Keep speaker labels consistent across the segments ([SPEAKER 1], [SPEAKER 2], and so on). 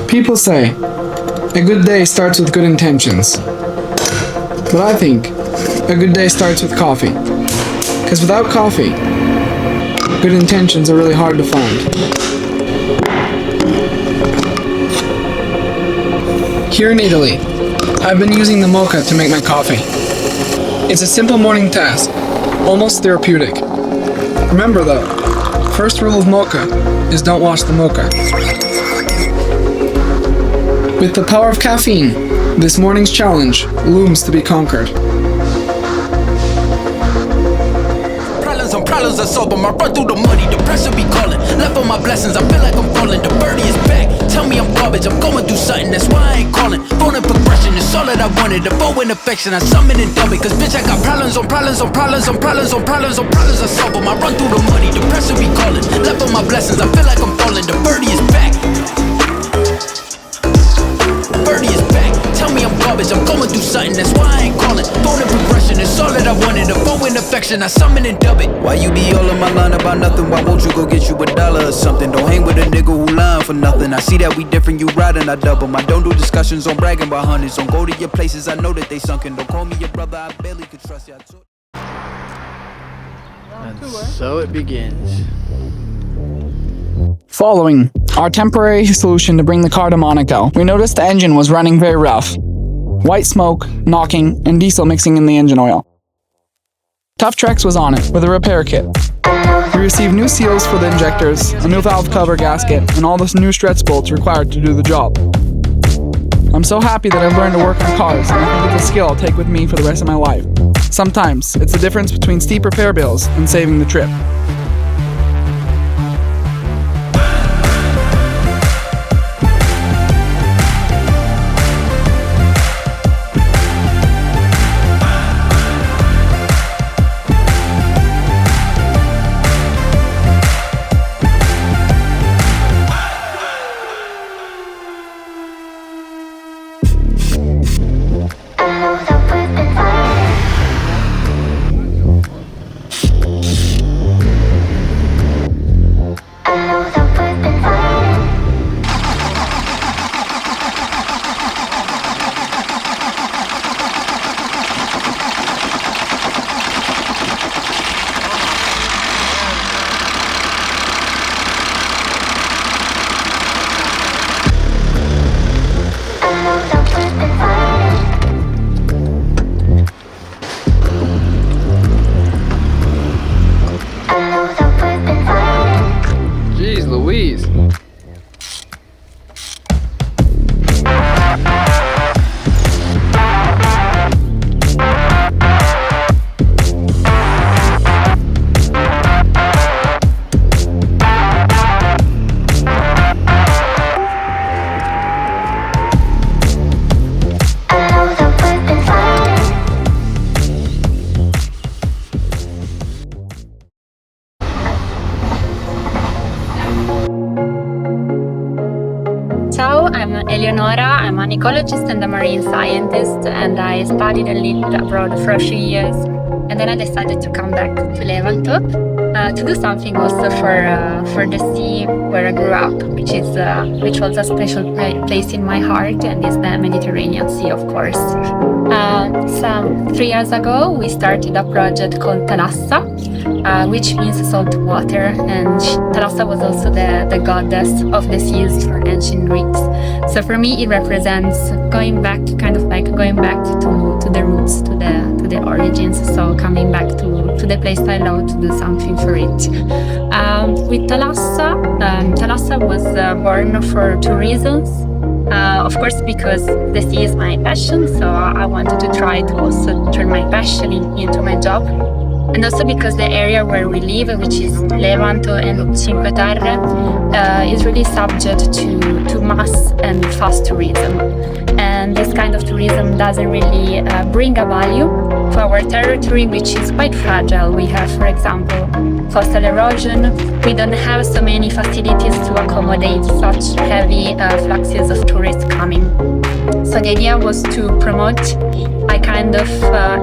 [SPEAKER 1] People say, a good day starts with good intentions. But I think, a good day starts with coffee. Because without coffee, good intentions are really hard to find. Here in Italy, I've been using the mocha to make my coffee. It's a simple morning task, almost therapeutic. Remember though, first rule of mocha is don't wash the mocha. With the power of caffeine, this morning's challenge looms to be conquered.
[SPEAKER 2] Problems are sober, I run through the money, the pressure be calling. Left on my blessings, I feel like I'm falling. The birdie is back, tell me I'm garbage, I'm going through something, that's why I ain't calling. Phone and progression is all that I wanted. The bow and affection, I summon and dumb it. Cause bitch, I got problems on problems on problems on problems on problems on problems, I solve them. I run through the money, the pressure be calling. Left on my blessings, I feel like I'm falling. The birdie is back. Birdie is back, tell me I'm garbage, I'm going through something, that's why I ain't calling. Phone and progression is all that I wanted. The bow and affection, I summon and dub it. Why you be all in my line about nothing? Why won't you go get you $1 or something? Don't hang with a nigga who lying for nothing. I see that we different, you riding, I double. I don't do discussions on bragging about hundreds. Don't go to your places, I know that they sunken. Don't call me your brother, I barely could trust you.
[SPEAKER 3] And so it begins.
[SPEAKER 1] Following our temporary solution to bring the car to Monaco, we noticed the engine was running very rough. White smoke, knocking, and diesel mixing in the engine oil. Tuff Tracks was on it with a repair kit. We received new seals for the injectors, a new valve cover gasket, and all the new stretch bolts required to do the job. I'm so happy that I've learned to work on cars, and I think it's a skill I'll take with me for the rest of my life. Sometimes, it's the difference between steep repair bills and saving the trip.
[SPEAKER 3] Louise.
[SPEAKER 4] Ciao, I'm Eleonora. I'm an ecologist and a marine scientist, and I studied and lived abroad for a few years. And then I decided to come back to Levanto to do something also for the sea where I grew up, which was a special place in my heart, and is the Mediterranean Sea, of course. Some 3 years ago, we started a project called Thalassa, which means salt water, and Thalassa was also the goddess of the seas for ancient Greeks. So for me, it represents going back, kind of like going back to the roots, to the origins. So coming back to the place I love to do something for it. With Thalassa, Thalassa was born for 2 reasons. Of course, because the sea is my passion, so I wanted to try to also turn my passion into my job. And also because the area where we live, which is Levanto and Cinque Terre, is really subject to mass and fast tourism. And this kind of tourism doesn't really bring a value to our territory, which is quite fragile. We have, for example, coastal erosion. We don't have so many facilities to accommodate such heavy fluxes of tourists coming. So the idea was to promote a kind of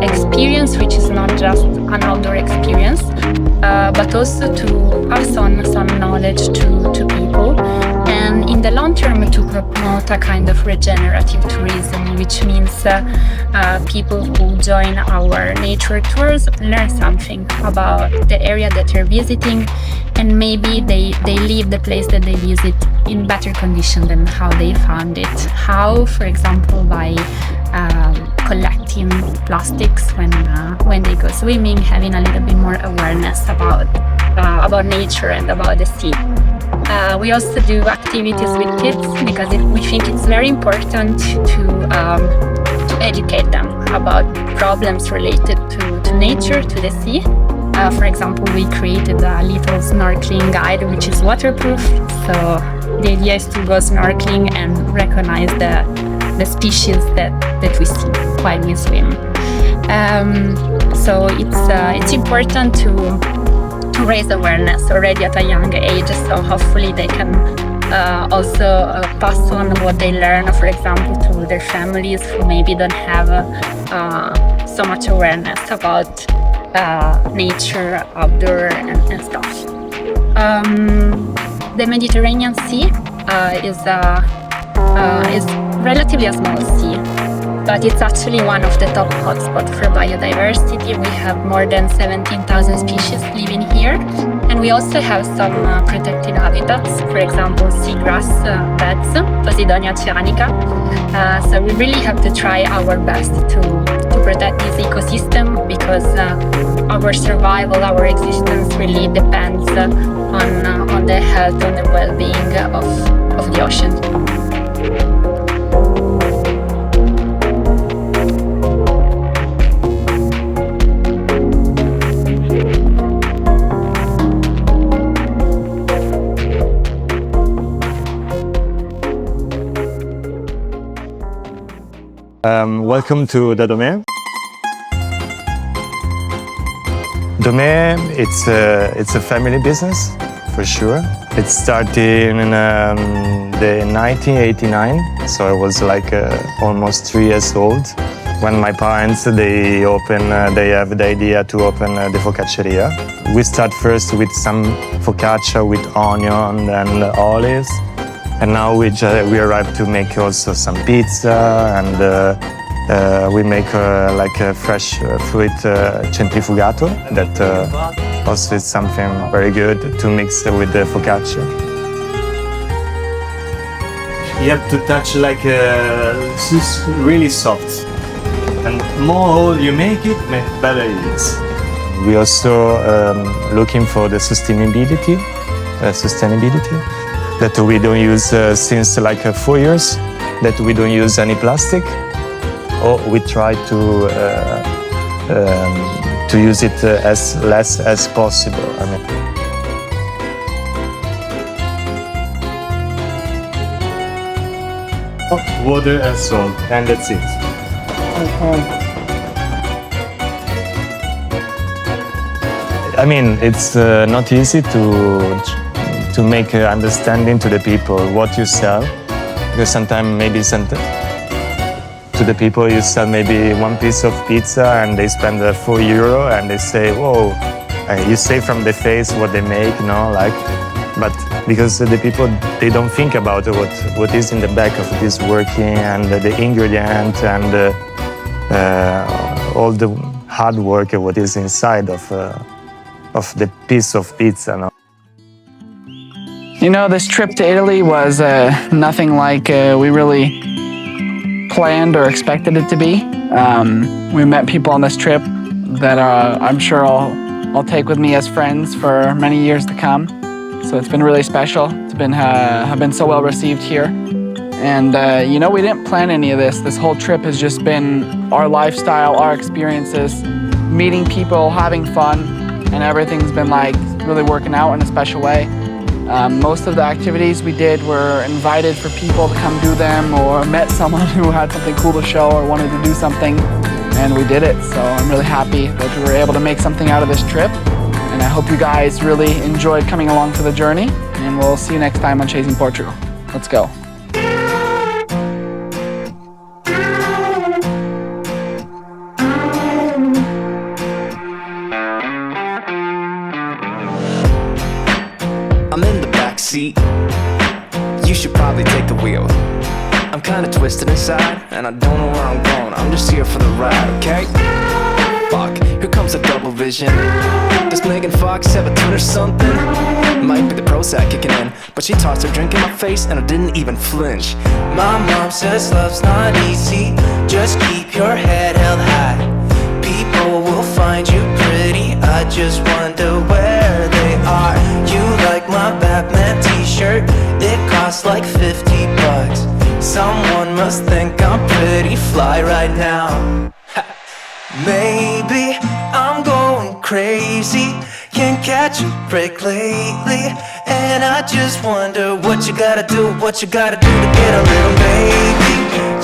[SPEAKER 4] experience which is not just an outdoor experience, but also to pass on some knowledge to people, long term to promote a kind of regenerative tourism, which means people who join our nature tours learn something about the area that they're visiting, and maybe they leave the place that they visit in better condition than how they found it. How, for example, by collecting plastics when they go swimming, having a little bit more awareness about nature and about the sea. We also do activities with kids because we think it's very important to educate them about problems related to nature, to the sea. For example, we created a little snorkeling guide which is waterproof. So the idea is to go snorkeling and recognize the species that we see while we swim. So it's important to raise awareness already at a young age, so hopefully they can also pass on what they learn, for example, to their families who maybe don't have so much awareness about nature, outdoor and stuff. The Mediterranean Sea is relatively a small sea, but it's actually one of the top hotspots for biodiversity. We have more than 17,000 species living here, and we also have some protected habitats, for example, seagrass beds, Posidonia oceanica. So we really have to try our best to protect this ecosystem because our survival, our existence really depends on the health and the well-being of the ocean.
[SPEAKER 5] Welcome to the Domain. Domain, it's a family business for sure. It started in the 1989, so I was like almost 3 years old when my parents they have the idea to open the focacceria. We start first with some focaccia with onion and olives. And now we arrive to make also some pizza, and we make like a fresh fruit centrifugato that also is something very good to mix with the focaccia. You have to touch like really soft, and more you make it, better it is. We also looking for the sustainability. That we don't use since like 4 years, that we don't use any plastic, or we try to use it as less as possible. I mean. Water and salt, and that's it. I mean, it's not easy to make understanding to the people what you sell, because sometimes maybe to the people you sell maybe one piece of pizza and they spend €4 and they say, whoa, you say from the face what they make, no, like, but because the people they don't think about what is in the back of this working and the ingredient and all the hard work what is inside of the piece of pizza, no?
[SPEAKER 1] You know, this trip to Italy was nothing like we really planned or expected it to be. We met people on this trip that I'm sure I'll take with me as friends for many years to come. So it's been really special. It's been have been so well received here. And you know, we didn't plan any of this. This whole trip has just been our lifestyle, our experiences, meeting people, having fun, and everything's been like really working out in a special way. Most of the activities we did were invited for people to come do them, or met someone who had something cool to show or wanted to do something, and we did it. So I'm really happy that we were able to make something out of this trip, and I hope you guys really enjoyed coming along for the journey, and we'll see you next time on Chasing Portugal. Let's go.
[SPEAKER 2] I'm in the backseat,
[SPEAKER 6] You should probably take the wheel. I'm kinda twisted inside, and I don't know where I'm going. I'm just here for the ride, okay? Fuck, here comes a double vision. Does Megan Fox have a twin or something? Might be the Prozac kicking in, but she tossed her drink in my face and I didn't even flinch.
[SPEAKER 7] My mom says love's not easy, just keep your head held high. People will find you pretty, I just wonder where they are. You like my Batman t-shirt, it costs like 50 bucks. Someone must think I'm pretty fly right now. Maybe I'm going crazy, can't catch a break lately, and I just wonder what you gotta do to get a little baby.